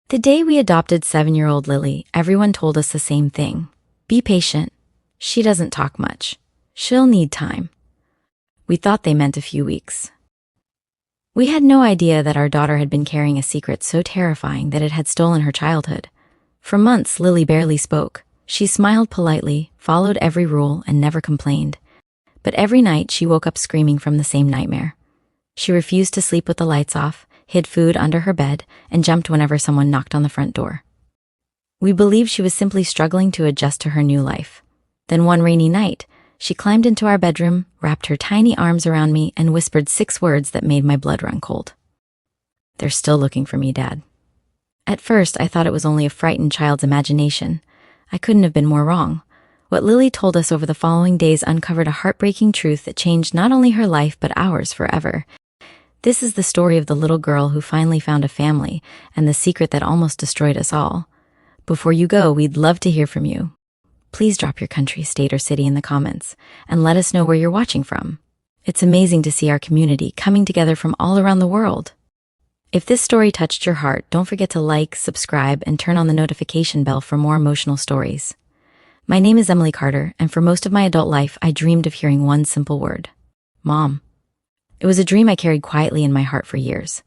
The day we adopted 7-year-old Lily, everyone told us the same thing. Be patient. She doesn't talk much. She'll need time. We thought they meant a few weeks. We had no idea that our daughter had been carrying a secret so terrifying that it had stolen her childhood. For months, Lily barely spoke. She smiled politely, followed every rule, and never complained. But every night she woke up screaming from the same nightmare. She refused to sleep with the lights off, hid food under her bed, and jumped whenever someone knocked on the front door. We believed she was simply struggling to adjust to her new life. Then one rainy night, she climbed into our bedroom, wrapped her tiny arms around me, and whispered 6 words that made my blood run cold. "They're still looking for me, Dad." At first, I thought it was only a frightened child's imagination. I couldn't have been more wrong. What Lily told us over the following days uncovered a heartbreaking truth that changed not only her life but ours forever. This is the story of the little girl who finally found a family and the secret that almost destroyed us all. Before you go, we'd love to hear from you. Please drop your country, state, or city in the comments and let us know where you're watching from. It's amazing to see our community coming together from all around the world. If this story touched your heart, don't forget to like, subscribe, and turn on the notification bell for more emotional stories. My name is Emily Carter, and for most of my adult life, I dreamed of hearing one simple word: Mom. It was a dream I carried quietly in my heart for years.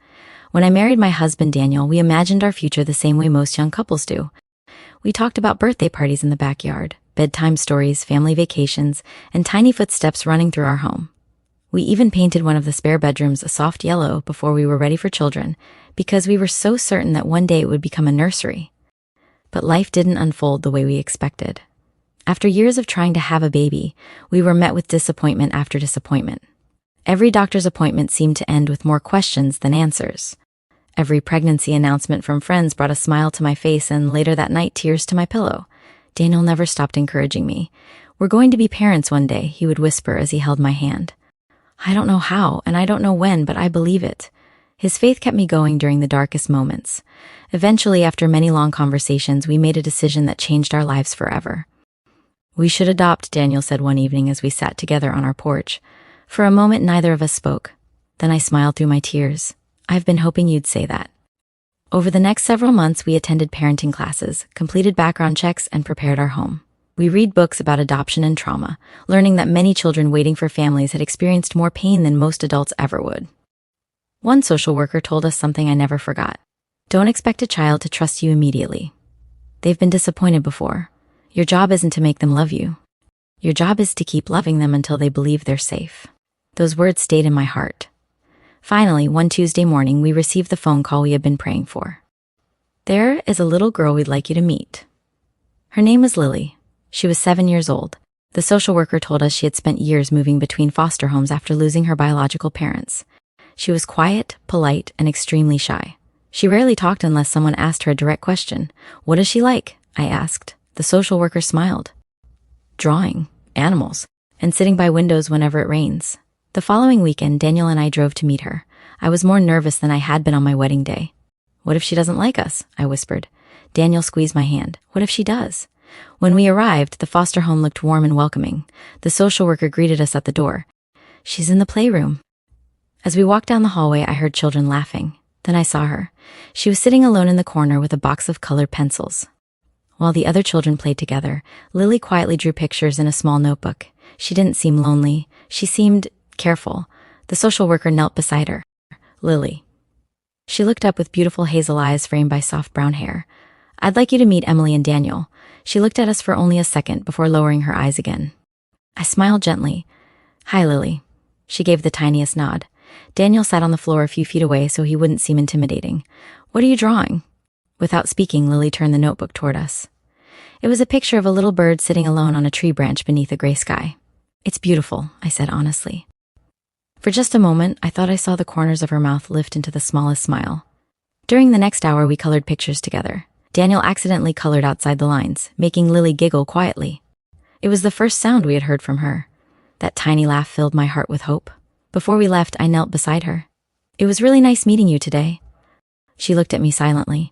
When I married my husband, Daniel, we imagined our future the same way most young couples do. We talked about birthday parties in the backyard, bedtime stories, family vacations, and tiny footsteps running through our home. We even painted one of the spare bedrooms a soft yellow before we were ready for children, because we were so certain that one day it would become a nursery. But life didn't unfold the way we expected. After years of trying to have a baby, we were met with disappointment after disappointment. Every doctor's appointment seemed to end with more questions than answers. Every pregnancy announcement from friends brought a smile to my face, and later that night, tears to my pillow. Daniel never stopped encouraging me. "We're going to be parents one day," he would whisper as he held my hand. I don't know how, and I don't know when, but I believe it. His faith kept me going during the darkest moments. Eventually, after many long conversations, we made a decision that changed our lives forever. "We should adopt," Daniel said one evening as we sat together on our porch. For a moment, neither of us spoke. Then I smiled through my tears. "I've been hoping you'd say that." Over the next several months, we attended parenting classes, completed background checks, and prepared our home. We read books about adoption and trauma, learning that many children waiting for families had experienced more pain than most adults ever would. One social worker told us something I never forgot. Don't expect a child to trust you immediately. They've been disappointed before. Your job isn't to make them love you. Your job is to keep loving them until they believe they're safe. Those words stayed in my heart. Finally, one Tuesday morning, we received the phone call we had been praying for. "There is a little girl we'd like you to meet." Her name was Lily. She was 7 years old. The social worker told us she had spent years moving between foster homes after losing her biological parents. She was quiet, polite, and extremely shy. She rarely talked unless someone asked her a direct question. "What is she like?" I asked. The social worker smiled. "Drawing, animals, and sitting by windows whenever it rains." The following weekend, Daniel and I drove to meet her. I was more nervous than I had been on my wedding day. "What if she doesn't like us?" I whispered. Daniel squeezed my hand. "What if she does?" When we arrived, the foster home looked warm and welcoming. The social worker greeted us at the door. "She's in the playroom." As we walked down the hallway, I heard children laughing. Then I saw her. She was sitting alone in the corner with a box of colored pencils. While the other children played together, Lily quietly drew pictures in a small notebook. She didn't seem lonely. She seemed careful. The social worker knelt beside her. "Lily." She looked up with beautiful hazel eyes framed by soft brown hair. "I'd like you to meet Emily and Daniel." She looked at us for only a second before lowering her eyes again. I smiled gently. "Hi, Lily." She gave the tiniest nod. Daniel sat on the floor a few feet away so he wouldn't seem intimidating. "What are you drawing?" Without speaking, Lily turned the notebook toward us. It was a picture of a little bird sitting alone on a tree branch beneath a gray sky. "It's beautiful," I said honestly. For just a moment, I thought I saw the corners of her mouth lift into the smallest smile. During the next hour, we colored pictures together. Daniel accidentally colored outside the lines, making Lily giggle quietly. It was the first sound we had heard from her. That tiny laugh filled my heart with hope. Before we left, I knelt beside her. "It was really nice meeting you today." She looked at me silently.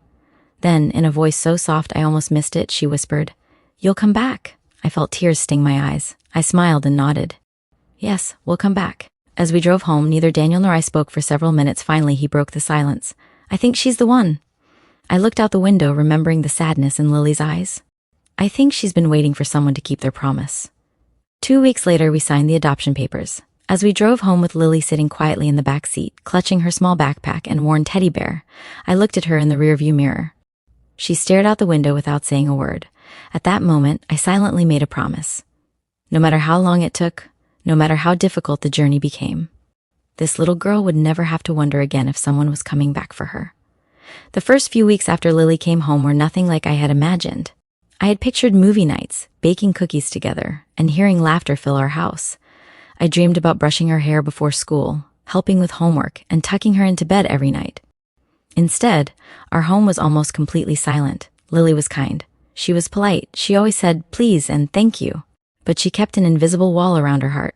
Then, in a voice so soft I almost missed it, she whispered, "You'll come back." I felt tears sting my eyes. I smiled and nodded. "Yes, we'll come back." As we drove home, neither Daniel nor I spoke for several minutes. Finally, he broke the silence. "I think she's the one." I looked out the window, remembering the sadness in Lily's eyes. I think she's been waiting for someone to keep their promise. 2 weeks later, we signed the adoption papers. As we drove home with Lily sitting quietly in the back seat, clutching her small backpack and worn teddy bear, I looked at her in the rearview mirror. She stared out the window without saying a word. At that moment, I silently made a promise. No matter how long it took, no matter how difficult the journey became, this little girl would never have to wonder again if someone was coming back for her. The first few weeks after Lily came home were nothing like I had imagined. I had pictured movie nights, baking cookies together, and hearing laughter fill our house. I dreamed about brushing her hair before school, helping with homework, and tucking her into bed every night. Instead, our home was almost completely silent. Lily was kind. She was polite. She always said please and thank you, but she kept an invisible wall around her heart.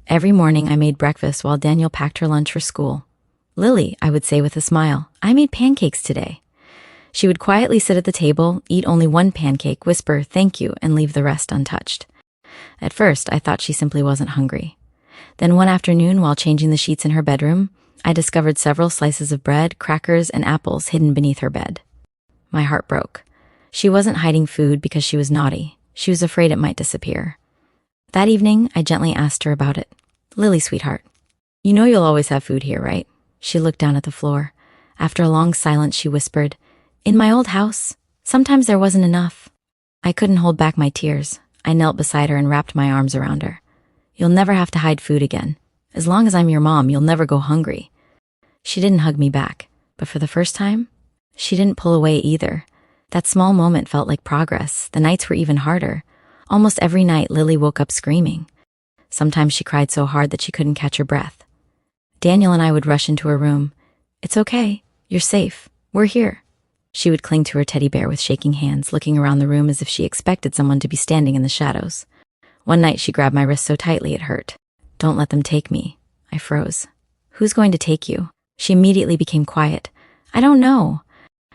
Every morning I made breakfast while Daniel packed her lunch for school. Lily, I would say with a smile, I made pancakes today. She would quietly sit at the table, eat only one pancake, whisper thank you, and leave the rest untouched. At first, I thought she simply wasn't hungry. Then one afternoon, while changing the sheets in her bedroom, I discovered several slices of bread, crackers, and apples hidden beneath her bed. My heart broke. She wasn't hiding food because she was naughty. She was afraid it might disappear. That evening, I gently asked her about it. Lily, sweetheart, you know you'll always have food here, right? She looked down at the floor. After a long silence, she whispered, in my old house, sometimes there wasn't enough. I couldn't hold back my tears. I knelt beside her and wrapped my arms around her. You'll never have to hide food again. As long as I'm your mom, you'll never go hungry. She didn't hug me back, but for the first time, she didn't pull away either. That small moment felt like progress. The nights were even harder. Almost every night, Lily woke up screaming. Sometimes she cried so hard that she couldn't catch her breath. Daniel and I would rush into her room. It's okay. You're safe. We're here. She would cling to her teddy bear with shaking hands, looking around the room as if she expected someone to be standing in the shadows. One night she grabbed my wrist so tightly it hurt. Don't let them take me. I froze. Who's going to take you? She immediately became quiet. I don't know.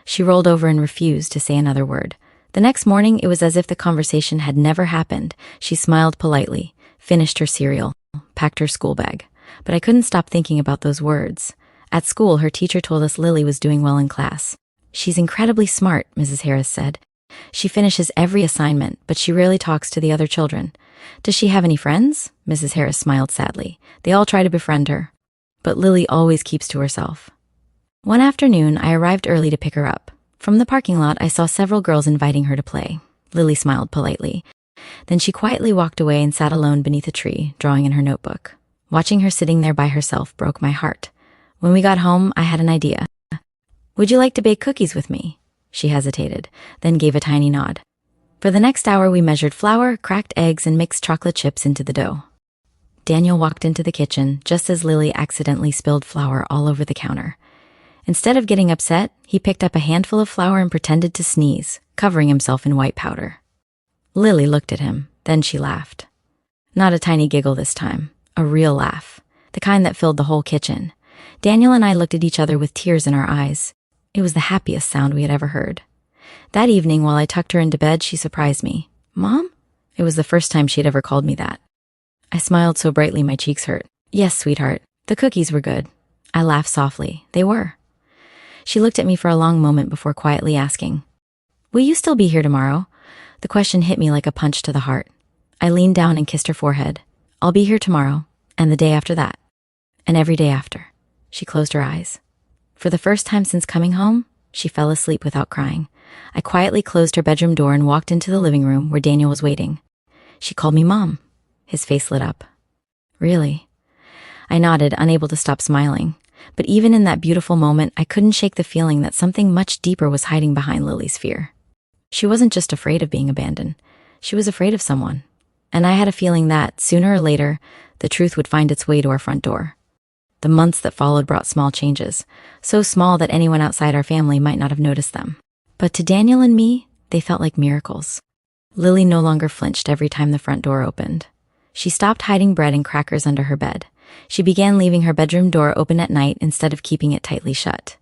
She rolled over and refused to say another word. The next morning, it was as if the conversation had never happened. She smiled politely, finished her cereal, packed her school bag. But I couldn't stop thinking about those words. At school, her teacher told us Lily was doing well in class. She's incredibly smart, Mrs. Harris said. She finishes every assignment, but she rarely talks to the other children. Does she have any friends? Mrs. Harris smiled sadly. They all try to befriend her. But Lily always keeps to herself. One afternoon, I arrived early to pick her up. From the parking lot, I saw several girls inviting her to play. Lily smiled politely. Then she quietly walked away and sat alone beneath a tree, drawing in her notebook. Watching her sitting there by herself broke my heart. When we got home, I had an idea. Would you like to bake cookies with me? She hesitated, then gave a tiny nod. For the next hour, we measured flour, cracked eggs, and mixed chocolate chips into the dough. Daniel walked into the kitchen just as Lily accidentally spilled flour all over the counter. Instead of getting upset, he picked up a handful of flour and pretended to sneeze, covering himself in white powder. Lily looked at him, then she laughed. Not a tiny giggle this time, a real laugh, the kind that filled the whole kitchen. Daniel and I looked at each other with tears in our eyes. It was the happiest sound we had ever heard. That evening, while I tucked her into bed, she surprised me. Mom? It was the first time she'd ever called me that. I smiled so brightly my cheeks hurt. Yes, sweetheart, the cookies were good. I laughed softly. They were. She looked at me for a long moment before quietly asking, will you still be here tomorrow? The question hit me like a punch to the heart. I leaned down and kissed her forehead. I'll be here tomorrow, and the day after that, and every day after. She closed her eyes. For the first time since coming home, she fell asleep without crying. I quietly closed her bedroom door and walked into the living room where Daniel was waiting. She called me Mom. His face lit up. Really? I nodded, unable to stop smiling. But even in that beautiful moment, I couldn't shake the feeling that something much deeper was hiding behind Lily's fear. She wasn't just afraid of being abandoned. She was afraid of someone. And I had a feeling that, sooner or later, the truth would find its way to our front door. The months that followed brought small changes, so small that anyone outside our family might not have noticed them. But to Daniel and me, they felt like miracles. Lily no longer flinched every time the front door opened. She stopped hiding bread and crackers under her bed. She began leaving her bedroom door open at night instead of keeping it tightly shut.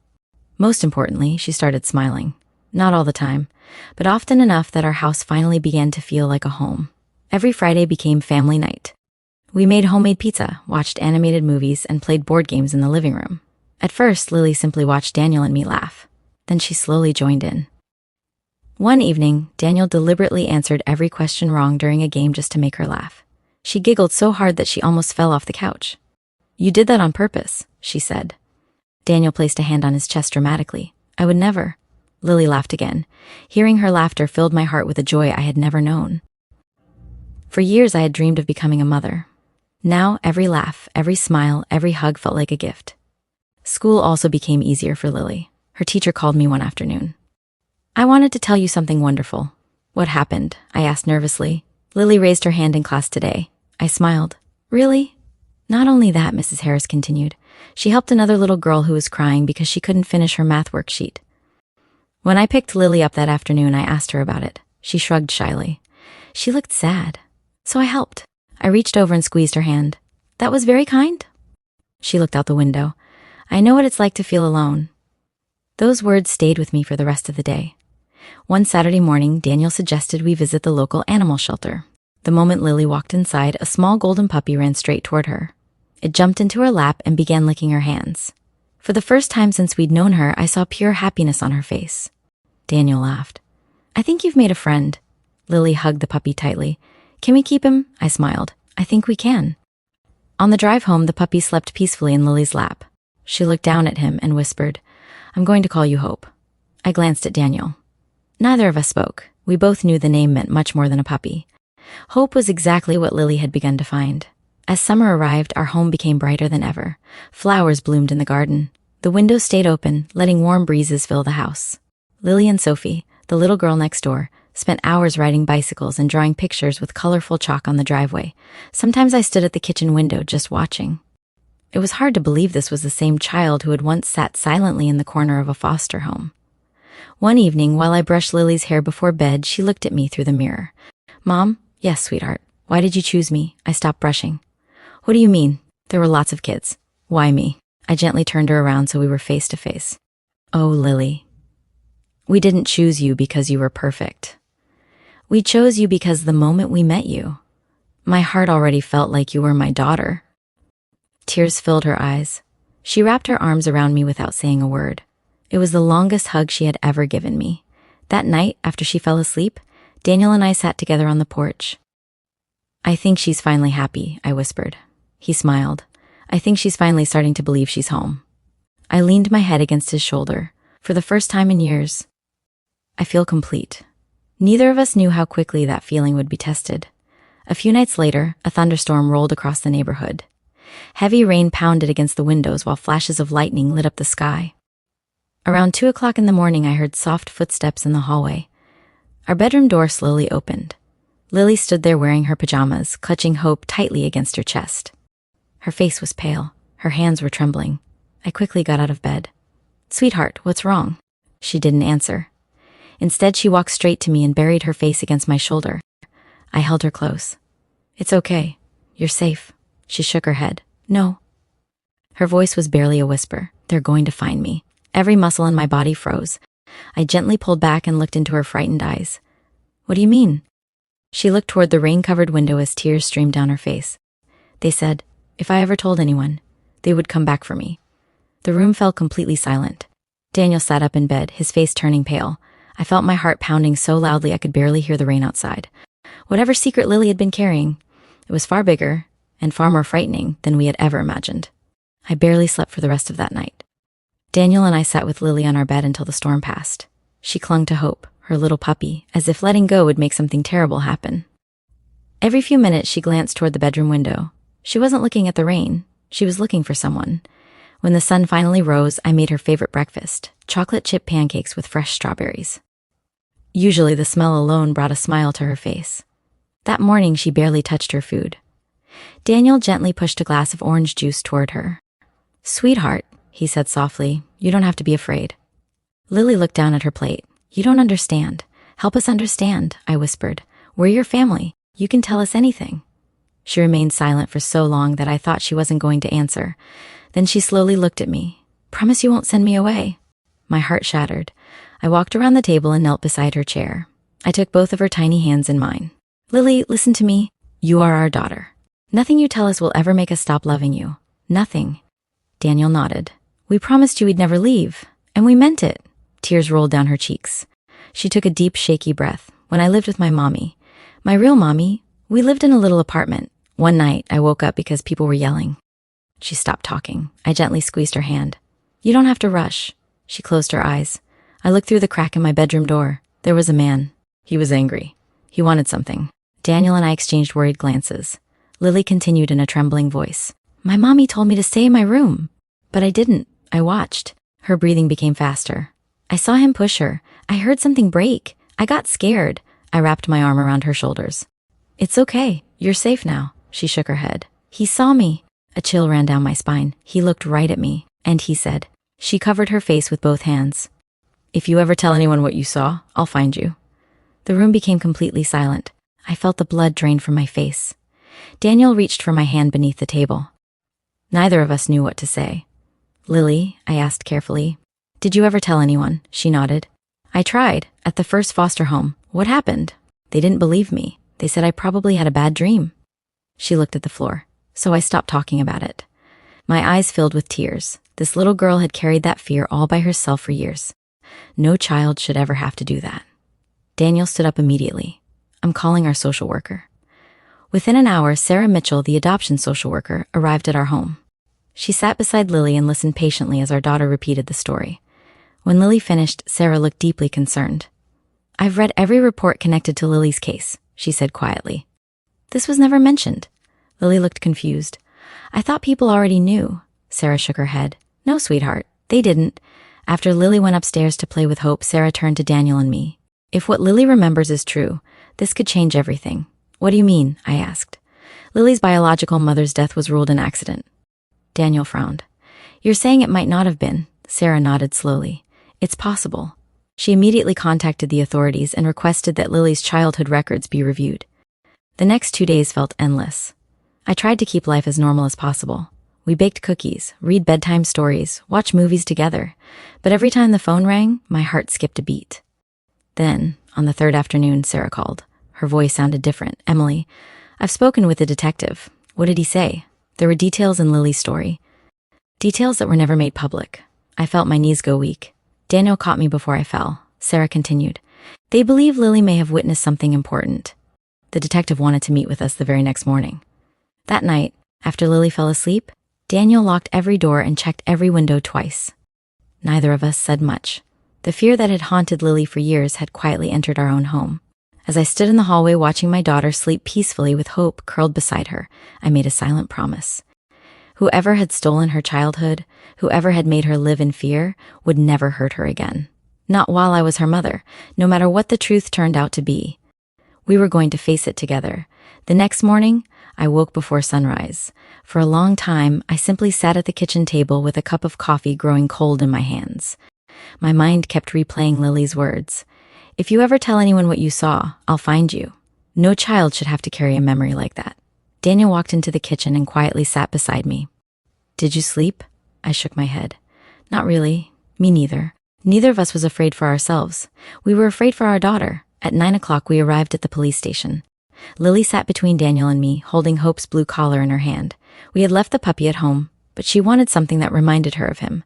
Most importantly, she started smiling. Not all the time, but often enough that our house finally began to feel like a home. Every Friday became family night. We made homemade pizza, watched animated movies, and played board games in the living room. At first, Lily simply watched Daniel and me laugh. Then she slowly joined in. One evening, Daniel deliberately answered every question wrong during a game just to make her laugh. She giggled so hard that she almost fell off the couch. "You did that on purpose," she said. Daniel placed a hand on his chest dramatically. "I would never." Lily laughed again. Hearing her laughter filled my heart with a joy I had never known. For years I had dreamed of becoming a mother. Now every laugh, every smile, every hug felt like a gift. School also became easier for Lily. Her teacher called me one afternoon. "I wanted to tell you something wonderful." "What happened?" I asked nervously. Lily raised her hand in class today. I smiled. "Really?" "Not only that," Mrs. Harris continued. "She helped another little girl who was crying because she couldn't finish her math worksheet." When I picked Lily up that afternoon, I asked her about it. She shrugged shyly. She looked sad. So I helped. I reached over and squeezed her hand. "That was very kind." She looked out the window. "I know what it's like to feel alone." Those words stayed with me for the rest of the day. One Saturday morning, Daniel suggested we visit the local animal shelter. The moment Lily walked inside, a small golden puppy ran straight toward her. It jumped into her lap and began licking her hands. For the first time since we'd known her, I saw pure happiness on her face. Daniel laughed. "I think you've made a friend." Lily hugged the puppy tightly. "Can we keep him?" I smiled. "I think we can." On the drive home, the puppy slept peacefully in Lily's lap. She looked down at him and whispered, "I'm going to call you Hope." I glanced at Daniel. Neither of us spoke. We both knew the name meant much more than a puppy. Hope was exactly what Lily had begun to find. As summer arrived, our home became brighter than ever. Flowers bloomed in the garden. The windows stayed open, letting warm breezes fill the house. Lily and Sophie, the little girl next door, spent hours riding bicycles and drawing pictures with colorful chalk on the driveway. Sometimes I stood at the kitchen window just watching. It was hard to believe this was the same child who had once sat silently in the corner of a foster home. One evening, while I brushed Lily's hair before bed, she looked at me through the mirror. "Mom?" "Yes, sweetheart." "Why did you choose me?" I stopped brushing. "What do you mean?" "There were lots of kids." "Why me?" I gently turned her around so we were face to face. "Oh, Lily. We didn't choose you because you were perfect. We chose you because the moment we met you, my heart already felt like you were my daughter." Tears filled her eyes. She wrapped her arms around me without saying a word. It was the longest hug she had ever given me. That night, after she fell asleep, Daniel and I sat together on the porch. "I think she's finally happy," I whispered. He smiled. "I think she's finally starting to believe she's home." I leaned my head against his shoulder. For the first time in years, I feel complete. Neither of us knew how quickly that feeling would be tested. A few nights later, a thunderstorm rolled across the neighborhood. Heavy rain pounded against the windows while flashes of lightning lit up the sky. Around 2 o'clock in the morning, I heard soft footsteps in the hallway. Our bedroom door slowly opened. Lily stood there wearing her pajamas, clutching Hope tightly against her chest. Her face was pale. Her hands were trembling. I quickly got out of bed. "Sweetheart, what's wrong?" She didn't answer. Instead, she walked straight to me and buried her face against my shoulder. I held her close. "It's okay. You're safe." She shook her head. "No." Her voice was barely a whisper. "They're going to find me." Every muscle in my body froze. I gently pulled back and looked into her frightened eyes. "What do you mean?" She looked toward the rain-covered window as tears streamed down her face. "They said, if I ever told anyone, they would come back for me." The room fell completely silent. Daniel sat up in bed, his face turning pale. I felt my heart pounding so loudly I could barely hear the rain outside. Whatever secret Lily had been carrying, it was far bigger and far more frightening than we had ever imagined. I barely slept for the rest of that night. Daniel and I sat with Lily on our bed until the storm passed. She clung to Hope, her little puppy, as if letting go would make something terrible happen. Every few minutes, she glanced toward the bedroom window. She wasn't looking at the rain. She was looking for someone. When the sun finally rose, I made her favorite breakfast, chocolate chip pancakes with fresh strawberries. Usually, the smell alone brought a smile to her face. That morning, she barely touched her food. Daniel gently pushed a glass of orange juice toward her. "Sweetheart," he said softly, "you don't have to be afraid." Lily looked down at her plate. "You don't understand. Help us understand," I whispered. "We're your family. You can tell us anything." She remained silent for so long that I thought she wasn't going to answer. Then she slowly looked at me. "Promise you won't send me away." My heart shattered. I walked around the table and knelt beside her chair. I took both of her tiny hands in mine. "Lily, listen to me. You are our daughter. Nothing you tell us will ever make us stop loving you. Nothing." Daniel nodded. "We promised you we'd never leave, and we meant it." Tears rolled down her cheeks. She took a deep, shaky breath. When I lived with my mommy, my real mommy, we lived in a little apartment. One night, I woke up because people were yelling. She stopped talking. I gently squeezed her hand. You don't have to rush. She closed her eyes. I looked through the crack in my bedroom door. There was a man. He was angry. He wanted something. Daniel and I exchanged worried glances. Lily continued in a trembling voice. My mommy told me to stay in my room. But I didn't. I watched. Her breathing became faster. I saw him push her. I heard something break. I got scared. I wrapped my arm around her shoulders. It's okay. You're safe now. She shook her head. He saw me. A chill ran down my spine. He looked right at me, and he said. She covered her face with both hands. If you ever tell anyone what you saw, I'll find you. The room became completely silent. I felt the blood drain from my face. Daniel reached for my hand beneath the table. Neither of us knew what to say. Lily, I asked carefully, did you ever tell anyone? She nodded. I tried, at the first foster home. What happened? They didn't believe me. They said I probably had a bad dream. She looked at the floor, so I stopped talking about it. My eyes filled with tears. This little girl had carried that fear all by herself for years. No child should ever have to do that. Daniel stood up immediately. I'm calling our social worker. Within an hour, Sarah Mitchell, the adoption social worker, arrived at our home. She sat beside Lily and listened patiently as our daughter repeated the story. When Lily finished, Sarah looked deeply concerned. I've read every report connected to Lily's case, she said quietly. This was never mentioned. Lily looked confused. I thought people already knew. Sarah shook her head. No, sweetheart, they didn't. After Lily went upstairs to play with Hope, Sarah turned to Daniel and me. If what Lily remembers is true, this could change everything. What do you mean? I asked. Lily's biological mother's death was ruled an accident. Daniel frowned. You're saying it might not have been. Sarah nodded slowly. It's possible. She immediately contacted the authorities and requested that Lily's childhood records be reviewed. The next 2 days felt endless. I tried to keep life as normal as possible. We baked cookies, read bedtime stories, watch movies together. But every time the phone rang, my heart skipped a beat. Then, on the third afternoon, Sarah called. Her voice sounded different. Emily, I've spoken with the detective. What did he say? There were details in Lily's story. Details that were never made public. I felt my knees go weak. Daniel caught me before I fell. Sarah continued. They believe Lily may have witnessed something important. The detective wanted to meet with us the very next morning. That night, after Lily fell asleep, Daniel locked every door and checked every window twice. Neither of us said much. The fear that had haunted Lily for years had quietly entered our own home. As I stood in the hallway watching my daughter sleep peacefully with Hope curled beside her, I made a silent promise. Whoever had stolen her childhood, whoever had made her live in fear, would never hurt her again. Not while I was her mother, no matter what the truth turned out to be. We were going to face it together. The next morning, I woke before sunrise. For a long time, I simply sat at the kitchen table with a cup of coffee growing cold in my hands. My mind kept replaying Lily's words. If you ever tell anyone what you saw, I'll find you. No child should have to carry a memory like that. Daniel walked into the kitchen and quietly sat beside me. Did you sleep? I shook my head. Not really. Me neither. Neither of us was afraid for ourselves. We were afraid for our daughter. At 9 o'clock, we arrived at the police station. Lily sat between Daniel and me, holding Hope's blue collar in her hand. We had left the puppy at home, but she wanted something that reminded her of him.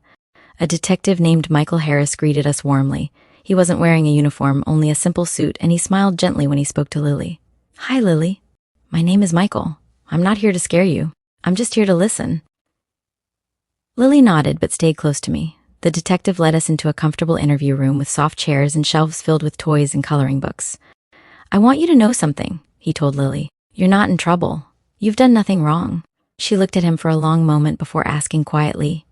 A detective named Michael Harris greeted us warmly. He wasn't wearing a uniform, only a simple suit, and he smiled gently when he spoke to Lily. Hi, Lily. My name is Michael. I'm not here to scare you. I'm just here to listen. Lily nodded but stayed close to me. The detective led us into a comfortable interview room with soft chairs and shelves filled with toys and coloring books. I want you to know something, he told Lily. You're not in trouble. You've done nothing wrong. She looked at him for a long moment before asking quietly,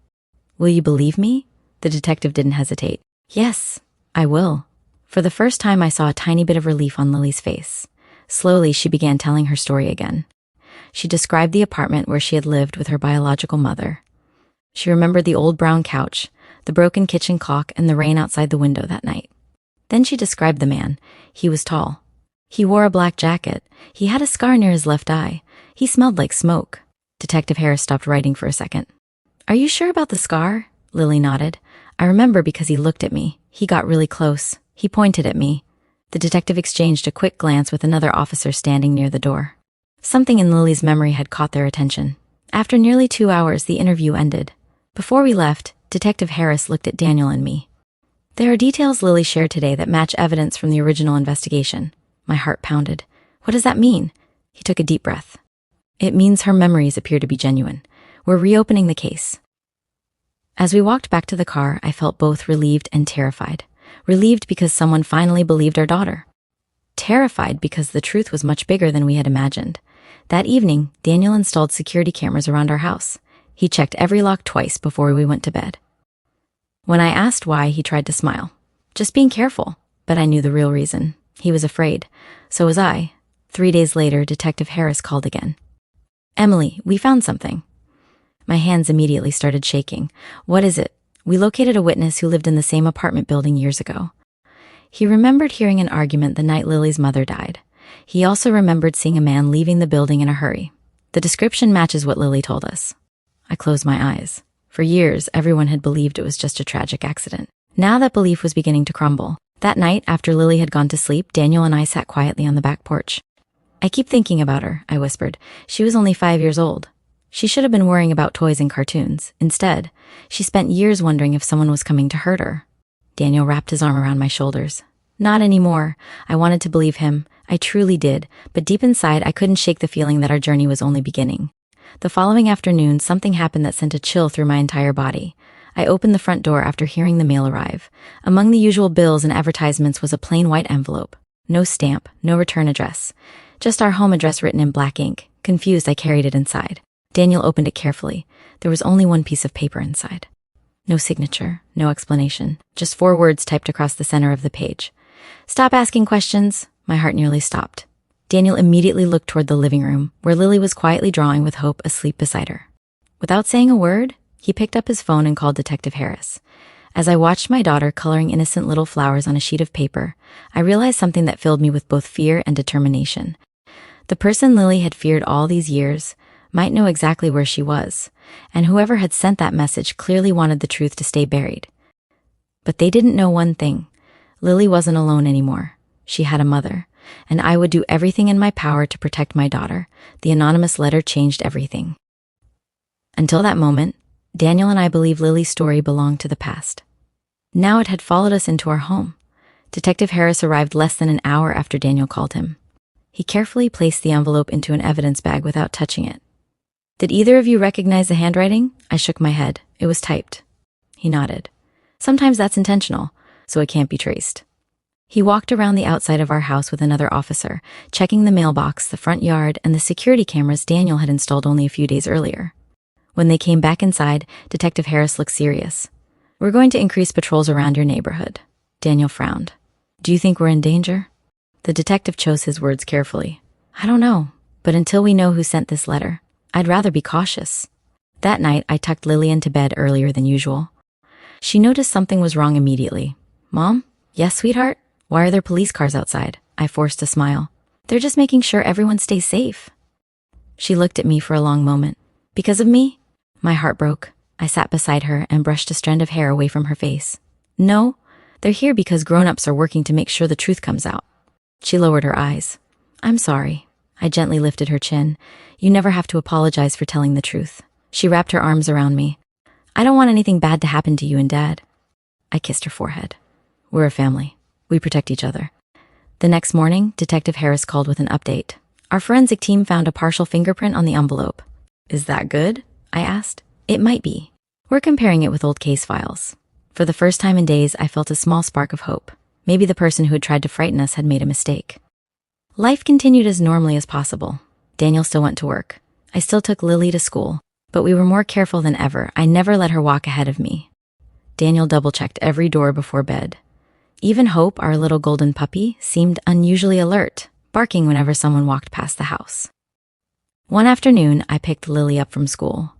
Will you believe me? The detective didn't hesitate. Yes, I will. For the first time, I saw a tiny bit of relief on Lily's face. Slowly, she began telling her story again. She described the apartment where she had lived with her biological mother. She remembered the old brown couch, the broken kitchen clock, and the rain outside the window that night. Then she described the man. He was tall. He wore a black jacket. He had a scar near his left eye. He smelled like smoke. Detective Harris stopped writing for a second. Are you sure about the scar? Lily nodded. I remember because he looked at me. He got really close. He pointed at me. The detective exchanged a quick glance with another officer standing near the door. Something in Lily's memory had caught their attention. After nearly 2 hours, the interview ended. Before we left, Detective Harris looked at Daniel and me. There are details Lily shared today that match evidence from the original investigation. My heart pounded. What does that mean? He took a deep breath. It means her memories appear to be genuine. We're reopening the case. As we walked back to the car, I felt both relieved and terrified. Relieved because someone finally believed our daughter. Terrified because the truth was much bigger than we had imagined. That evening, Daniel installed security cameras around our house. He checked every lock twice before we went to bed. When I asked why, he tried to smile. Just being careful. But I knew the real reason. He was afraid. So was I. 3 days later, Detective Harris called again. Emily, we found something. My hands immediately started shaking. What is it? We located a witness who lived in the same apartment building years ago. He remembered hearing an argument the night Lily's mother died. He also remembered seeing a man leaving the building in a hurry. The description matches what Lily told us. I closed my eyes. For years, everyone had believed it was just a tragic accident. Now that belief was beginning to crumble. That night, after Lily had gone to sleep, Daniel and I sat quietly on the back porch. I keep thinking about her, I whispered. She was only 5 years old. She should have been worrying about toys and cartoons. Instead, she spent years wondering if someone was coming to hurt her. Daniel wrapped his arm around my shoulders. Not anymore. I wanted to believe him. I truly did, but deep inside, I couldn't shake the feeling that our journey was only beginning. The following afternoon, something happened that sent a chill through my entire body. I opened the front door after hearing the mail arrive. Among the usual bills and advertisements was a plain white envelope. No stamp, no return address. Just our home address written in black ink. Confused, I carried it inside. Daniel opened it carefully. There was only one piece of paper inside. No signature, no explanation. Just 4 words typed across the center of the page. Stop asking questions. My heart nearly stopped. Daniel immediately looked toward the living room, where Lily was quietly drawing with Hope asleep beside her. Without saying a word, he picked up his phone and called Detective Harris. As I watched my daughter coloring innocent little flowers on a sheet of paper, I realized something that filled me with both fear and determination. The person Lily had feared all these years might know exactly where she was, and whoever had sent that message clearly wanted the truth to stay buried. But they didn't know one thing. Lily wasn't alone anymore. She had a mother, and I would do everything in my power to protect my daughter. The anonymous letter changed everything. Until that moment, Daniel and I believed Lily's story belonged to the past. Now it had followed us into our home. Detective Harris arrived less than an hour after Daniel called him. He carefully placed the envelope into an evidence bag without touching it. Did either of you recognize the handwriting? I shook my head. It was typed. He nodded. Sometimes that's intentional, so it can't be traced. He walked around the outside of our house with another officer, checking the mailbox, the front yard, and the security cameras Daniel had installed only a few days earlier. When they came back inside, Detective Harris looked serious. We're going to increase patrols around your neighborhood. Daniel frowned. Do you think we're in danger? The detective chose his words carefully. I don't know, but until we know who sent this letter, I'd rather be cautious. That night, I tucked Lily into bed earlier than usual. She noticed something was wrong immediately. Mom? Yes, sweetheart? Why are there police cars outside? I forced a smile. They're just making sure everyone stays safe. She looked at me for a long moment. Because of me? My heart broke. I sat beside her and brushed a strand of hair away from her face. No, they're here because grown-ups are working to make sure the truth comes out. She lowered her eyes. I'm sorry. I gently lifted her chin. You never have to apologize for telling the truth. She wrapped her arms around me. I don't want anything bad to happen to you and Dad. I kissed her forehead. We're a family. We protect each other. The next morning, Detective Harris called with an update. Our forensic team found a partial fingerprint on the envelope. Is that good? I asked. It might be. We're comparing it with old case files. For the first time in days, I felt a small spark of hope. Maybe the person who had tried to frighten us had made a mistake. Life continued as normally as possible. Daniel still went to work. I still took Lily to school, but we were more careful than ever. I never let her walk ahead of me. Daniel double-checked every door before bed. Even Hope, our little golden puppy, seemed unusually alert, barking whenever someone walked past the house. One afternoon, I picked Lily up from school.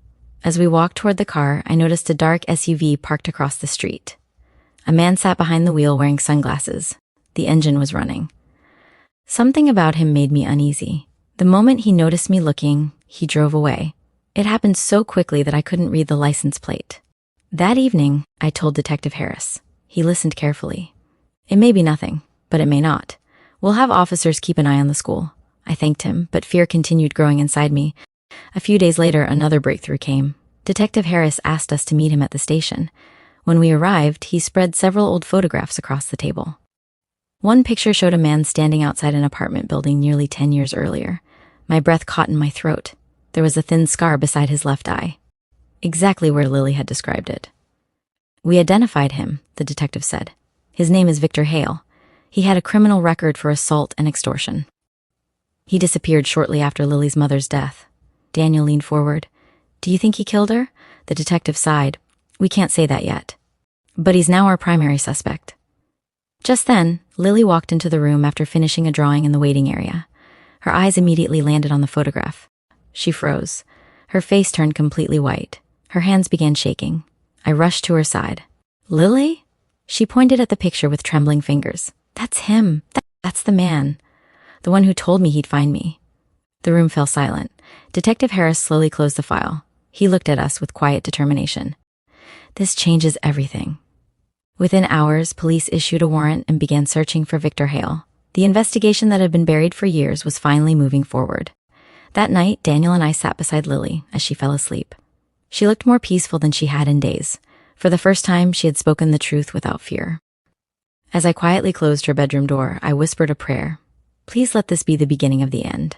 As we walked toward the car, I noticed a dark SUV parked across the street. A man sat behind the wheel wearing sunglasses. The engine was running. Something about him made me uneasy. The moment he noticed me looking, he drove away. It happened so quickly that I couldn't read the license plate. That evening, I told Detective Harris. He listened carefully. It may be nothing, but it may not. We'll have officers keep an eye on the school. I thanked him, but fear continued growing inside me. A few days later, another breakthrough came. Detective Harris asked us to meet him at the station. When we arrived, he spread several old photographs across the table. One picture showed a man standing outside an apartment building nearly 10 years earlier. My breath caught in my throat. There was a thin scar beside his left eye, exactly where Lily had described it. We identified him, the detective said. His name is Victor Hale. He had a criminal record for assault and extortion. He disappeared shortly after Lily's mother's death. Daniel leaned forward. Do you think he killed her? The detective sighed. We can't say that yet. But he's now our primary suspect. Just then, Lily walked into the room after finishing a drawing in the waiting area. Her eyes immediately landed on the photograph. She froze. Her face turned completely white. Her hands began shaking. I rushed to her side. Lily? She pointed at the picture with trembling fingers. That's him. That's the man. The one who told me he'd find me. The room fell silent. Detective Harris slowly closed the file. He looked at us with quiet determination. This changes everything. Within hours, police issued a warrant and began searching for Victor Hale. The investigation that had been buried for years was finally moving forward. That night, Daniel and I sat beside Lily as she fell asleep. She looked more peaceful than she had in days. For the first time, she had spoken the truth without fear. As I quietly closed her bedroom door, I whispered a prayer. Please let this be the beginning of the end.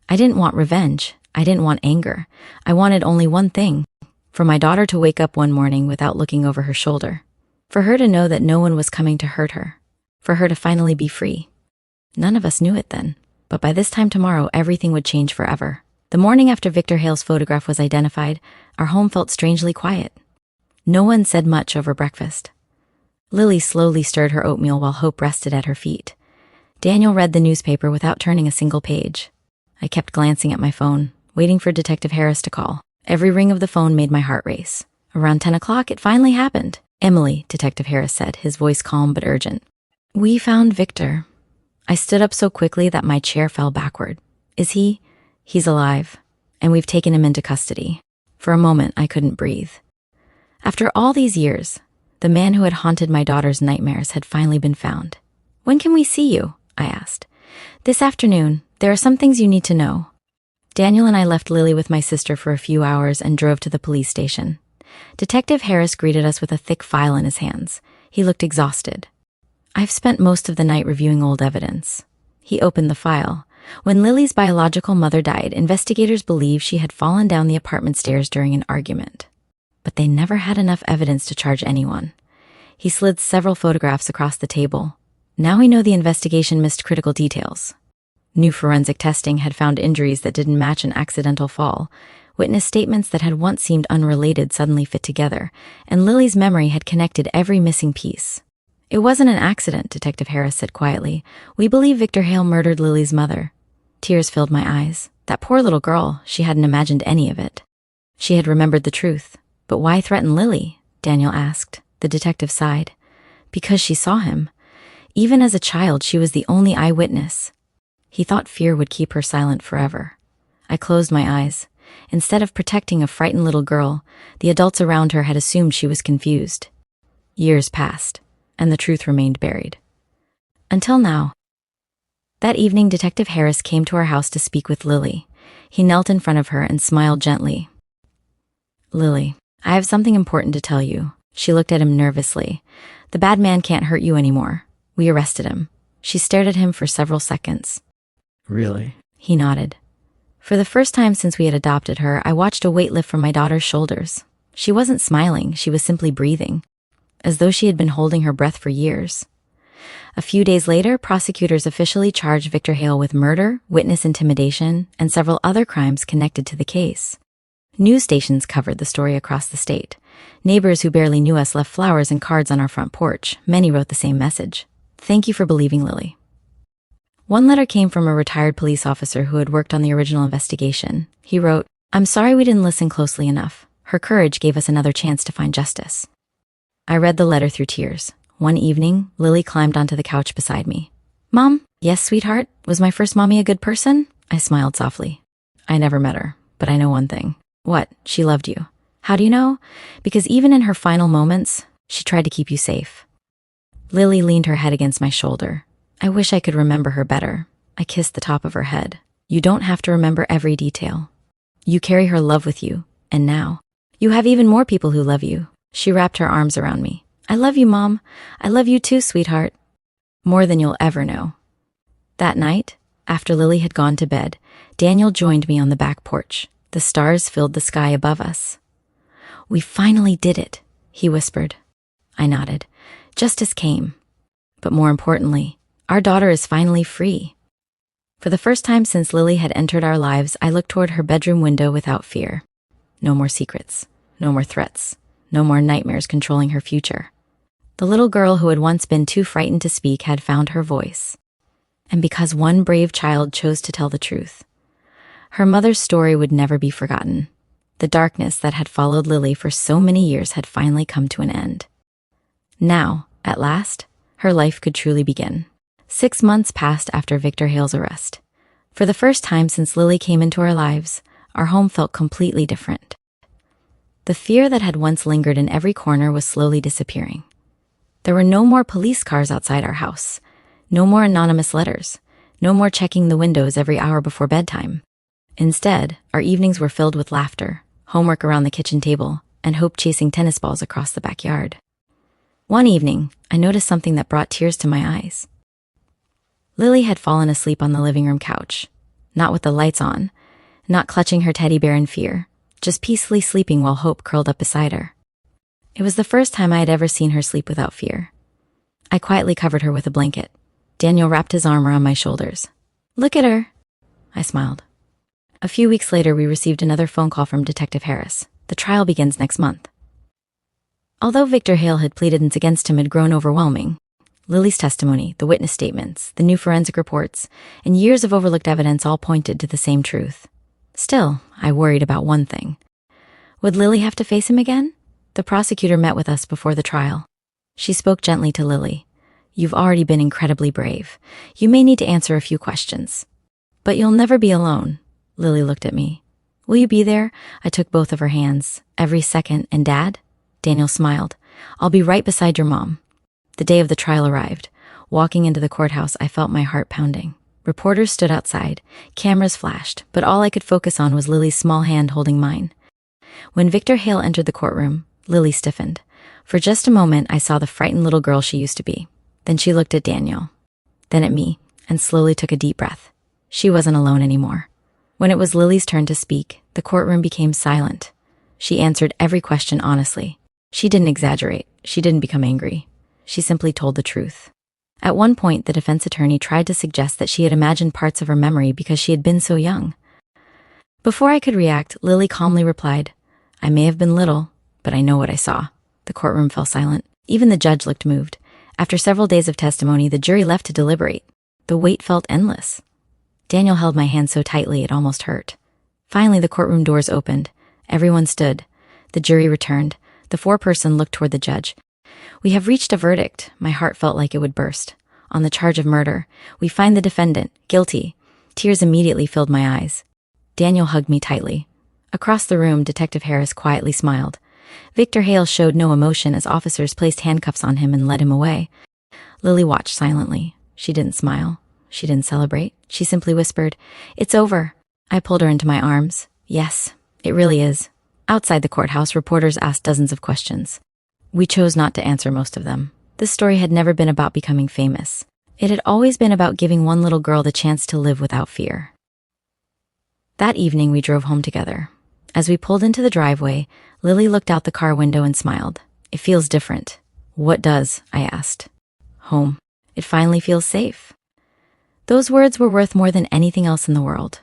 I didn't want revenge. I didn't want anger. I wanted only one thing. For my daughter to wake up one morning without looking over her shoulder. For her to know that no one was coming to hurt her. For her to finally be free. None of us knew it then. But by this time tomorrow, everything would change forever. The morning after Victor Hale's photograph was identified, our home felt strangely quiet. No one said much over breakfast. Lily slowly stirred her oatmeal while Hope rested at her feet. Daniel read the newspaper without turning a single page. I kept glancing at my phone, waiting for Detective Harris to call. Every ring of the phone made my heart race. Around 10 o'clock, it finally happened. Emily, Detective Harris said, his voice calm but urgent. We found Victor. I stood up so quickly that my chair fell backward. Is he? He's alive, and we've taken him into custody. For a moment, I couldn't breathe. After all these years, the man who had haunted my daughter's nightmares had finally been found. When can we see you? I asked. This afternoon. There are some things you need to know. Daniel and I left Lily with my sister for a few hours and drove to the police station. Detective Harris greeted us with a thick file in his hands. He looked exhausted. I've spent most of the night reviewing old evidence. He opened the file. When Lily's biological mother died, investigators believe she had fallen down the apartment stairs during an argument. But they never had enough evidence to charge anyone. He slid several photographs across the table. Now we know the investigation missed critical details. New forensic testing had found injuries that didn't match an accidental fall. Witness statements that had once seemed unrelated suddenly fit together, and Lily's memory had connected every missing piece. It wasn't an accident, Detective Harris said quietly. We believe Victor Hale murdered Lily's mother. Tears filled my eyes. That poor little girl, she hadn't imagined any of it. She had remembered the truth. But why threaten Lily? Daniel asked. The detective sighed. Because she saw him. Even as a child, she was the only eyewitness. He thought fear would keep her silent forever. I closed my eyes. Instead of protecting a frightened little girl, the adults around her had assumed she was confused. Years passed, and the truth remained buried. Until now. That evening, Detective Harris came to our house to speak with Lily. He knelt in front of her and smiled gently. Lily, I have something important to tell you. She looked at him nervously. The bad man can't hurt you anymore. We arrested him. She stared at him for several seconds. Really? He nodded. For the first time since we had adopted her, I watched a weight lift from my daughter's shoulders. She wasn't smiling, she was simply breathing, as though she had been holding her breath for years. A few days later, prosecutors officially charged Victor Hale with murder, witness intimidation, and several other crimes connected to the case. News stations covered the story across the state. Neighbors who barely knew us left flowers and cards on our front porch. Many wrote the same message. Thank you for believing Lily. One letter came from a retired police officer who had worked on the original investigation. He wrote, I'm sorry we didn't listen closely enough. Her courage gave us another chance to find justice. I read the letter through tears. One evening, Lily climbed onto the couch beside me. Mom? Yes, sweetheart? Was my first mommy a good person? I smiled softly. I never met her, but I know one thing. What? She loved you. How do you know? Because even in her final moments, she tried to keep you safe. Lily leaned her head against my shoulder. I wish I could remember her better. I kissed the top of her head. You don't have to remember every detail. You carry her love with you, and now, you have even more people who love you. She wrapped her arms around me. I love you, Mom. I love you too, sweetheart. More than you'll ever know. That night, after Lily had gone to bed, Daniel joined me on the back porch. The stars filled the sky above us. We finally did it, he whispered. I nodded. Justice came. But more importantly, our daughter is finally free. For the first time since Lily had entered our lives, I looked toward her bedroom window without fear. No more secrets. No more threats. No more nightmares controlling her future. The little girl who had once been too frightened to speak had found her voice. And because one brave child chose to tell the truth, her mother's story would never be forgotten. The darkness that had followed Lily for so many years had finally come to an end. Now, at last, her life could truly begin. 6 months passed after Victor Hale's arrest. For the first time since Lily came into our lives, our home felt completely different. The fear that had once lingered in every corner was slowly disappearing. There were no more police cars outside our house, no more anonymous letters, no more checking the windows every hour before bedtime. Instead, our evenings were filled with laughter, homework around the kitchen table, and hope chasing tennis balls across the backyard. One evening, I noticed something that brought tears to my eyes. Lily had fallen asleep on the living room couch, not with the lights on, not clutching her teddy bear in fear, just peacefully sleeping while Hope curled up beside her. It was the first time I had ever seen her sleep without fear. I quietly covered her with a blanket. Daniel wrapped his arm around my shoulders. Look at her, I smiled. A few weeks later, we received another phone call from Detective Harris. The trial begins next month. Although Victor Hale had pleaded against him had grown overwhelming, Lily's testimony, the witness statements, the new forensic reports, and years of overlooked evidence all pointed to the same truth. Still, I worried about one thing. Would Lily have to face him again? The prosecutor met with us before the trial. She spoke gently to Lily. You've already been incredibly brave. You may need to answer a few questions. But you'll never be alone. Lily looked at me. Will you be there? I took both of her hands. Every second. And Dad? Daniel smiled. I'll be right beside your mom. The day of the trial arrived. Walking into the courthouse, I felt my heart pounding. Reporters stood outside. Cameras flashed, but all I could focus on was Lily's small hand holding mine. When Victor Hale entered the courtroom, Lily stiffened. For just a moment, I saw the frightened little girl she used to be. Then she looked at Daniel, then at me, and slowly took a deep breath. She wasn't alone anymore. When it was Lily's turn to speak, the courtroom became silent. She answered every question honestly. She didn't exaggerate. She didn't become angry. She simply told the truth. At one point, the defense attorney tried to suggest that she had imagined parts of her memory because she had been so young. Before I could react, Lily calmly replied, I may have been little, but I know what I saw. The courtroom fell silent. Even the judge looked moved. After several days of testimony, the jury left to deliberate. The wait felt endless. Daniel held my hand so tightly it almost hurt. Finally, the courtroom doors opened. Everyone stood. The jury returned. The foreperson looked toward the judge. We have reached a verdict. My heart felt like it would burst. On the charge of murder, we find the defendant guilty. Tears immediately filled my eyes. Daniel hugged me tightly. Across the room, Detective Harris quietly smiled. Victor Hale showed no emotion as officers placed handcuffs on him and led him away. Lily watched silently. She didn't smile. She didn't celebrate. She simply whispered, It's over. I pulled her into my arms. Yes, it really is. Outside the courthouse, reporters asked dozens of questions. We chose not to answer most of them. This story had never been about becoming famous. It had always been about giving one little girl the chance to live without fear. That evening, we drove home together. As we pulled into the driveway, Lily looked out the car window and smiled. It feels different. What does? I asked. Home. It finally feels safe. Those words were worth more than anything else in the world.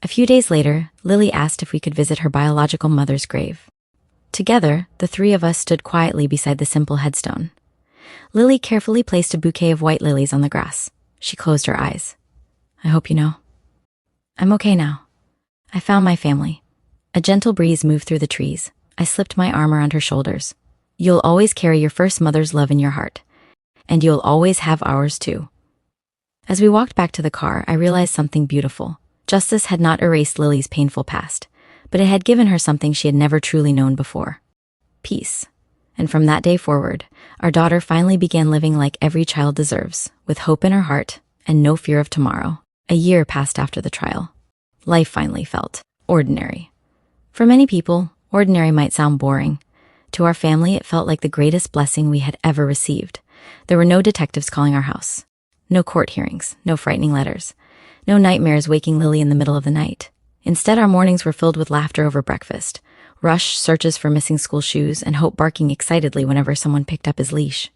A few days later, Lily asked if we could visit her biological mother's grave. Together, the three of us stood quietly beside the simple headstone. Lily carefully placed a bouquet of white lilies on the grass. She closed her eyes. I hope you know. I'm okay now. I found my family. A gentle breeze moved through the trees. I slipped my arm around her shoulders. You'll always carry your first mother's love in your heart. And you'll always have ours too. As we walked back to the car, I realized something beautiful. Justice had not erased Lily's painful past, but it had given her something she had never truly known before. Peace. And from that day forward, our daughter finally began living like every child deserves, with hope in her heart and no fear of tomorrow. A year passed after the trial. Life finally felt ordinary. For many people, ordinary might sound boring. To our family, it felt like the greatest blessing we had ever received. There were no detectives calling our house. No court hearings, no frightening letters. No nightmares waking Lily in the middle of the night. Instead, our mornings were filled with laughter over breakfast, Rush searches for missing school shoes, and Hope barking excitedly whenever someone picked up his leash.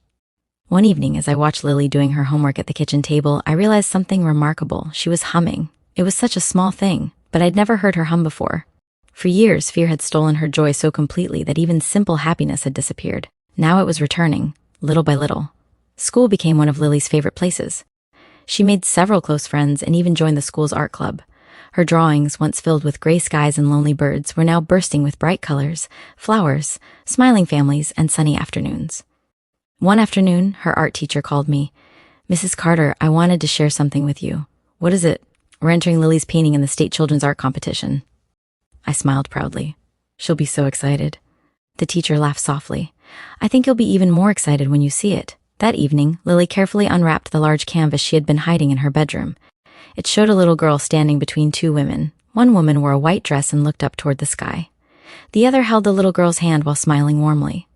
One evening, as I watched Lily doing her homework at the kitchen table, I realized something remarkable. She was humming. It was such a small thing, but I'd never heard her hum before. For years, fear had stolen her joy so completely that even simple happiness had disappeared. Now it was returning, little by little. School became one of Lily's favorite places. She made several close friends and even joined the school's art club. Her drawings, once filled with gray skies and lonely birds, were now bursting with bright colors, flowers, smiling families, and sunny afternoons. One afternoon, her art teacher called me. "Mrs. Carter, I wanted to share something with you." "What is it?" "We're entering Lily's painting in the state children's art competition." I smiled proudly. "She'll be so excited." The teacher laughed softly. "I think you'll be even more excited when you see it." That evening, Lily carefully unwrapped the large canvas she had been hiding in her bedroom. It showed a little girl standing between two women. One woman wore a white dress and looked up toward the sky. The other held the little girl's hand while smiling warmly.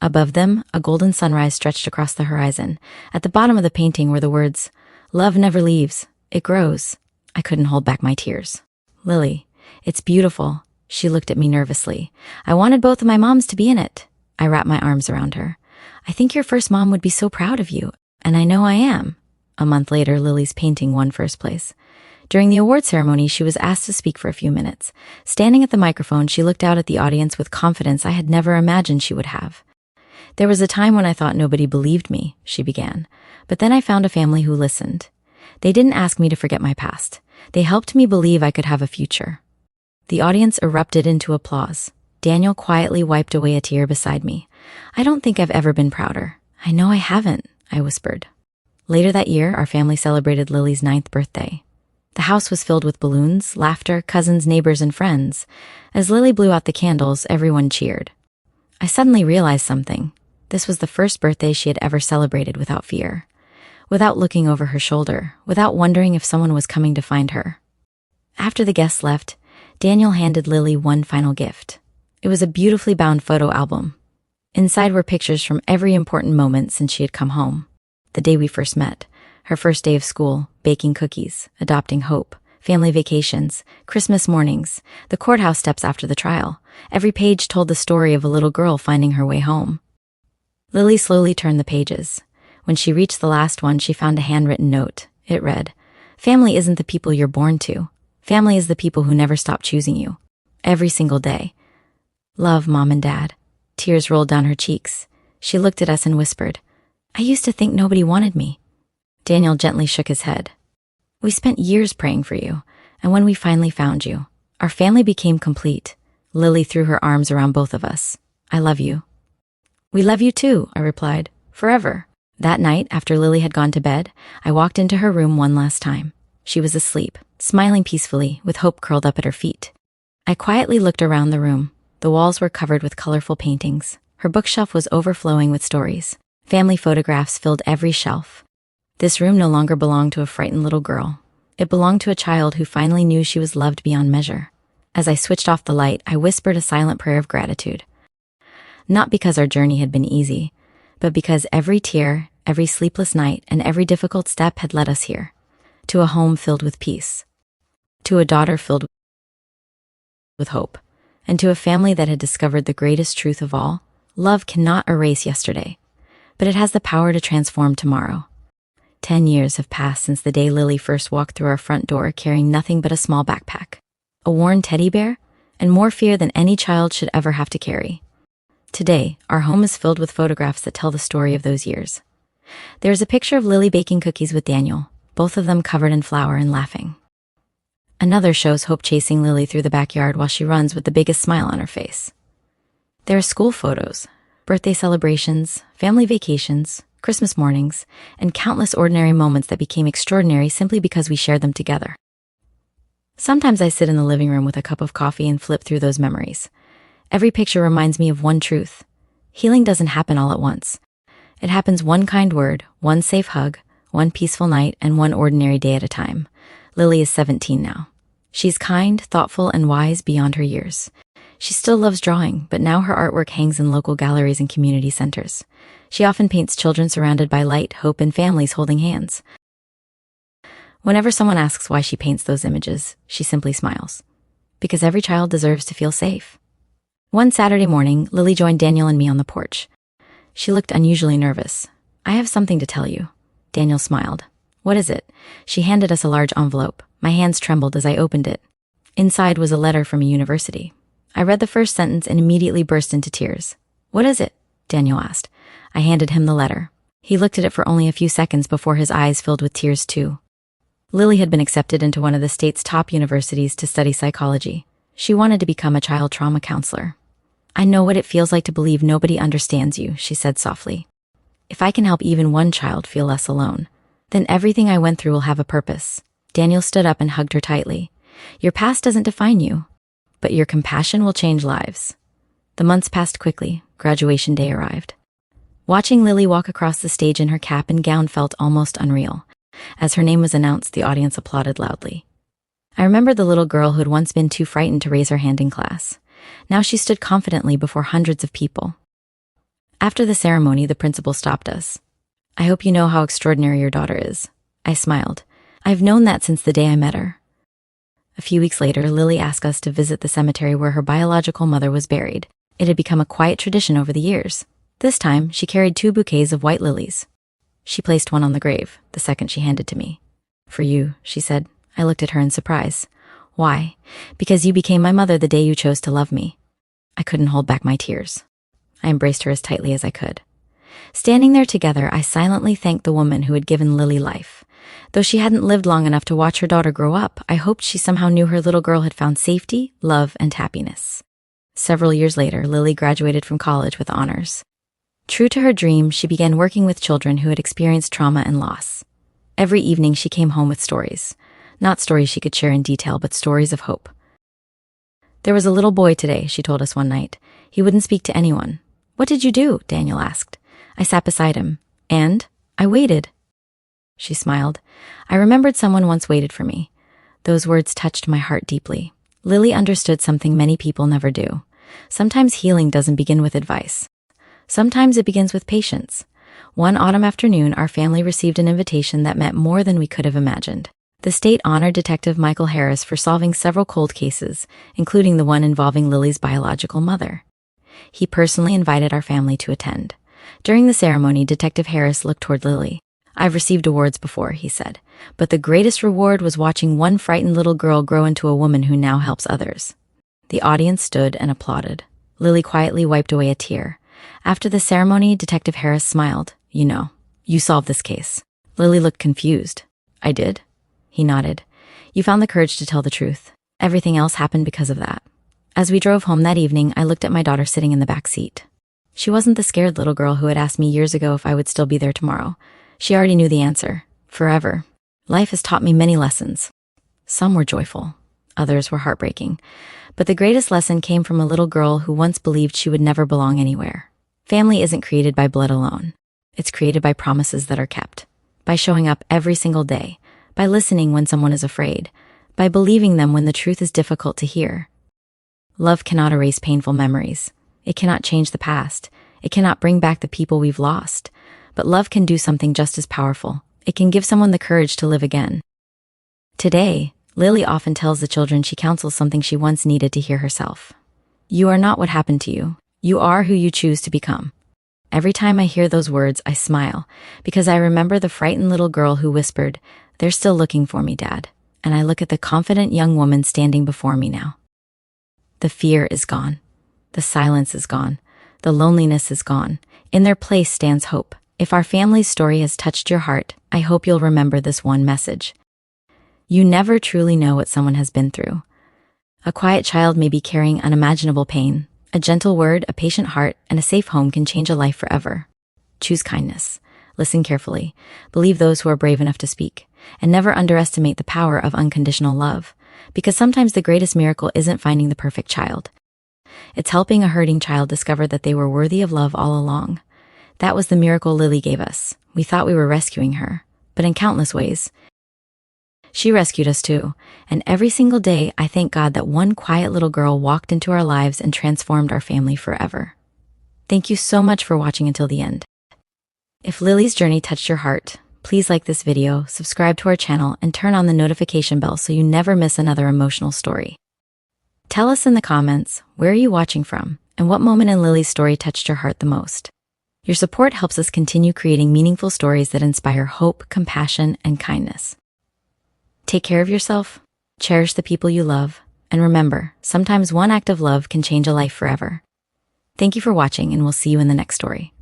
Above them, a golden sunrise stretched across the horizon. At the bottom of the painting were the words, "Love never leaves, it grows." I couldn't hold back my tears. "Lily, it's beautiful." She looked at me nervously. "I wanted both of my moms to be in it." I wrapped my arms around her. "I think your first mom would be so proud of you, and I know I am." A month later, Lily's painting won first place. During the award ceremony, she was asked to speak for a few minutes. Standing at the microphone, she looked out at the audience with confidence I had never imagined she would have. "There was a time when I thought nobody believed me," she began. "But then I found a family who listened. They didn't ask me to forget my past. They helped me believe I could have a future." The audience erupted into applause. Daniel quietly wiped away a tear beside me. "I don't think I've ever been prouder." "I know I haven't," I whispered. Later that year, our family celebrated Lily's 9th birthday. The house was filled with balloons, laughter, cousins, neighbors, and friends. As Lily blew out the candles, everyone cheered. I suddenly realized something. This was the first birthday she had ever celebrated without fear, without looking over her shoulder, without wondering if someone was coming to find her. After the guests left, Daniel handed Lily one final gift. It was a beautifully bound photo album. Inside were pictures from every important moment since she had come home. The day we first met, her first day of school, baking cookies, adopting Hope, family vacations, Christmas mornings, the courthouse steps after the trial. Every page told the story of a little girl finding her way home. Lily slowly turned the pages. When she reached the last one, she found a handwritten note. It read, "Family isn't the people you're born to. Family is the people who never stop choosing you. Every single day. Love, Mom and Dad." Tears rolled down her cheeks. She looked at us and whispered, "I used to think nobody wanted me." Daniel gently shook his head. "We spent years praying for you, and when we finally found you, our family became complete." Lily threw her arms around both of us. "I love you." "We love you too," I replied, "forever." That night, after Lily had gone to bed, I walked into her room one last time. She was asleep, smiling peacefully, with Hope curled up at her feet. I quietly looked around the room. The walls were covered with colorful paintings. Her bookshelf was overflowing with stories. Family photographs filled every shelf. This room no longer belonged to a frightened little girl. It belonged to a child who finally knew she was loved beyond measure. As I switched off the light, I whispered a silent prayer of gratitude. Not because our journey had been easy, but because every tear, every sleepless night, and every difficult step had led us here. To a home filled with peace. To a daughter filled with hope. And to a family that had discovered the greatest truth of all: love cannot erase yesterday, but it has the power to transform tomorrow. 10 years have passed since the day Lily first walked through our front door carrying nothing but a small backpack, a worn teddy bear, and more fear than any child should ever have to carry. Today, our home is filled with photographs that tell the story of those years. There is a picture of Lily baking cookies with Daniel, both of them covered in flour and laughing. Another shows Hope chasing Lily through the backyard while she runs with the biggest smile on her face. There are school photos, birthday celebrations, family vacations, Christmas mornings, and countless ordinary moments that became extraordinary simply because we shared them together. Sometimes I sit in the living room with a cup of coffee and flip through those memories. Every picture reminds me of one truth. Healing doesn't happen all at once. It happens one kind word, one safe hug, one peaceful night, and one ordinary day at a time. Lily is 17 now. She's kind, thoughtful, and wise beyond her years. She still loves drawing, but now her artwork hangs in local galleries and community centers. She often paints children surrounded by light, hope, and families holding hands. Whenever someone asks why she paints those images, she simply smiles. Because every child deserves to feel safe. One Saturday morning, Lily joined Daniel and me on the porch. She looked unusually nervous. "I have something to tell you." Daniel smiled. "What is it?" She handed us a large envelope. My hands trembled as I opened it. Inside was a letter from a university. I read the first sentence and immediately burst into tears. "What is it?" Daniel asked. I handed him the letter. He looked at it for only a few seconds before his eyes filled with tears too. Lily had been accepted into one of the state's top universities to study psychology. She wanted to become a child trauma counselor. "I know what it feels like to believe nobody understands you," she said softly. "If I can help even one child feel less alone, then everything I went through will have a purpose." Daniel stood up and hugged her tightly. "Your past doesn't define you, but your compassion will change lives." The months passed quickly. Graduation day arrived. Watching Lily walk across the stage in her cap and gown felt almost unreal. As her name was announced, the audience applauded loudly. I remembered the little girl who had once been too frightened to raise her hand in class. Now she stood confidently before hundreds of people. After the ceremony, the principal stopped us. "I hope you know how extraordinary your daughter is." I smiled. "I've known that since the day I met her." A few weeks later, Lily asked us to visit the cemetery where her biological mother was buried. It had become a quiet tradition over the years. This time, she carried 2 bouquets of white lilies. She placed one on the grave, the second she handed to me. "For you," she said. I looked at her in surprise. "Why?" "Because you became my mother the day you chose to love me." I couldn't hold back my tears. I embraced her as tightly as I could. Standing there together, I silently thanked the woman who had given Lily life. Though she hadn't lived long enough to watch her daughter grow up, I hoped she somehow knew her little girl had found safety, love, and happiness. Several years later, Lily graduated from college with honors. True to her dream, she began working with children who had experienced trauma and loss. Every evening she came home with stories. Not stories she could share in detail, but stories of hope. "There was a little boy today," she told us one night. "He wouldn't speak to anyone." "What did you do?" Daniel asked. I sat beside him. "And I waited." She smiled. "I remembered someone once waited for me." Those words touched my heart deeply. Lily understood something many people never do. Sometimes healing doesn't begin with advice. Sometimes it begins with patience. One autumn afternoon, our family received an invitation that meant more than we could have imagined. The state honored Detective Michael Harris for solving several cold cases, including the one involving Lily's biological mother. He personally invited our family to attend. During the ceremony, Detective Harris looked toward Lily. "I've received awards before," he said, "but the greatest reward was watching one frightened little girl grow into a woman who now helps others." The audience stood and applauded. Lily quietly wiped away a tear. After the ceremony, Detective Harris smiled. You solved this case." Lily looked confused. "I did?" He nodded. "You found the courage to tell the truth. Everything else happened because of that." As we drove home that evening, I looked at my daughter sitting in the back seat. She wasn't the scared little girl who had asked me years ago if I would still be there tomorrow. She already knew the answer. Forever. Life has taught me many lessons. Some were joyful. Others were heartbreaking. But the greatest lesson came from a little girl who once believed she would never belong anywhere. Family isn't created by blood alone. It's created by promises that are kept. By showing up every single day. By listening when someone is afraid. By believing them when the truth is difficult to hear. Love cannot erase painful memories. It cannot change the past. It cannot bring back the people we've lost. But love can do something just as powerful. It can give someone the courage to live again. Today, Lily often tells the children she counsels something she once needed to hear herself. You are not what happened to you. You are who you choose to become. Every time I hear those words, I smile, because I remember the frightened little girl who whispered, "They're still looking for me, Dad." And I look at the confident young woman standing before me now. The fear is gone. The silence is gone. The loneliness is gone. In their place stands hope. If our family's story has touched your heart, I hope you'll remember this one message. You never truly know what someone has been through. A quiet child may be carrying unimaginable pain. A gentle word, a patient heart, and a safe home can change a life forever. Choose kindness. Listen carefully. Believe those who are brave enough to speak. And never underestimate the power of unconditional love. Because sometimes the greatest miracle isn't finding the perfect child. It's helping a hurting child discover that they were worthy of love all along. That was the miracle Lily gave us. We thought we were rescuing her. But in countless ways, She rescued us too, and every single day I thank God that one quiet little girl walked into our lives and transformed our family forever. Thank you so much for watching until the end. If Lily's journey touched your heart, please like this video, subscribe to our channel, and turn on the notification bell so you never miss another emotional story. Tell us in the comments, where are you watching from, and what moment in Lily's story touched your heart the most? Your support helps us continue creating meaningful stories that inspire hope, compassion, and kindness. Take care of yourself, cherish the people you love, and remember, sometimes one act of love can change a life forever. Thank you for watching, and we'll see you in the next story.